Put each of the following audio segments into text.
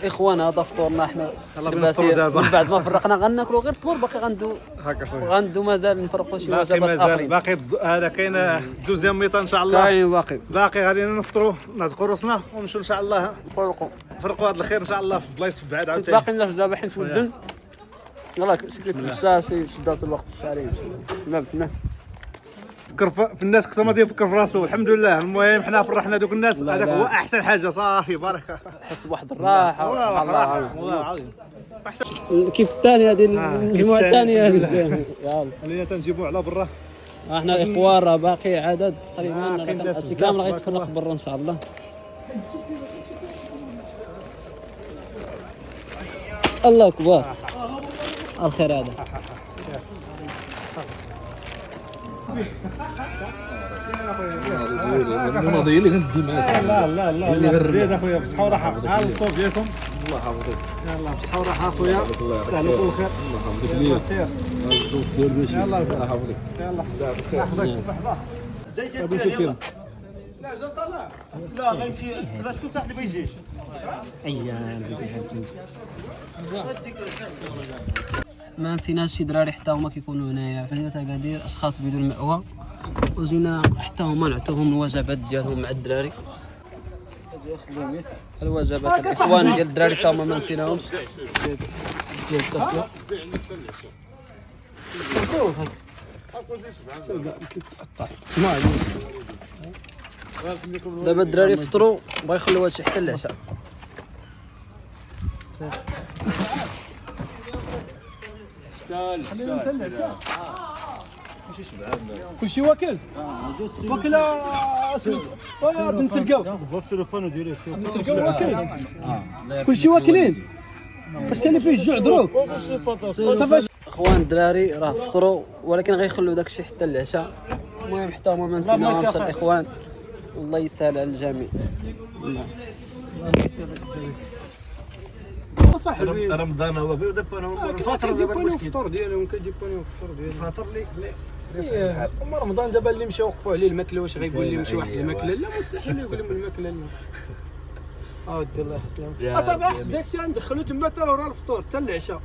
اخوان هذا فطورنا حنا دابا من بعد ما فرقنا غناكلوا غير التمر باقي غندو مازال نفرقوا شي وجبات اخرين باقي هذا كاين دوزيام ميطه ان شاء الله كاين باقي غادي نفطروا نعتقوا راسنا ونمشيو ان شاء الله نفرقوا هذا الخير ان شاء الله في بلايص بعاد عاوتاني باقي الناس دابا حيت مدن يلاه سكرت الساسي شدات الوقت الشاري ما بسنا فكر في الناس اكثر ما يفكر في راسو. الحمد لله المهم حنا فرحنا دوك الناس هذاك هو احسن حاجه صافي بارك حس بواحد الراحه سبحان الله والله العظيم. كيف الثاني هذه المجموعه الثانيه هذه يلا خلينا تنجيبوا على برا احنا اخوان راه باقي عدد تقريبا كامل غيتفرق برا ان شاء الله. الله اكبر الخير هذا الماضي اللي غندي معاك. لا زيد اخويا بصحه وراحه. ها الفطور ديالكم الله يحفظك. يلا بصحه وراحه اخويا تستاهلوا كل خير. الله يحفظك ليا سير الزوق ديال بيتي الله يحفظك. يلا يحفظك مرحبا ابو شكرا. لا جا صلاح لا غنمشي لا شكون صاحبي ما يجيش ما نسيناش شي دراري حتى هما كيكونوا هنايا في مدينة أكادير اشخاص بدون مأوى وجينا حتى هما نعطيوهم الوجبات ديالهم مع الدراري. الوجبات الاخوان ديال الدراري حتى هما ما نسيناهمش ديال التفطير. دابا الدراري يفطروا بغا يخليو هادشي حتى العشاء. كلشي واكل واكل بن سرقاو بن سرقاو واكل كلشي واكلين واش كاين فيه الجوع دروك صافي. اخوان الدراري راه فطروا ولكن غيخلوا داكشي حتى العشاء. المهم حتى هما ما نسيناهمش الاخوان الله يسهل على الجميع. صاحبي رمضان هو دابا الفتره دابا الفطور ديالهم كيجيبوني الفطور ديالهم الفتره اللي اما رمضان دابا اللي مشى وقفوا عليه الماكله واش غيقول لهم شي واحد الماكله لا مستحيل يقول لهم الماكله لا ودي الله يحسن صافي داكشي غندخلو تما حتى راه الفطور حتى العشاء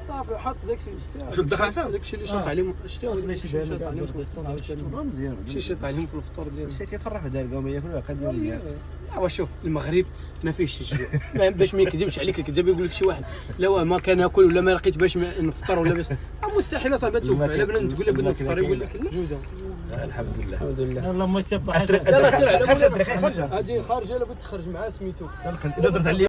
صافي حط داكشي شو دخل داكشي اللي شاط عليهم شتي شاط عليهم في الفطور مزيان شي شاط عليهم في الفطور ديالهم شي كيفرح دار ما ياكلوا قد مزيان. وشوف المغرب ما فيهش الجوع باش ما يكذبش عليك الكذاب يقول لك شي واحد لا ما كناكل ولا ما لقيت باش نفطر ولا باش مستحيل اصاحبي توقف على بنادم تقول له بغيت نفطر يقول لك لا جوده الحمد لله الحمد لله. اللهم يسبح حاجه لا سير على هذه خارجه لابد تخرج معاه سميتو درت عليه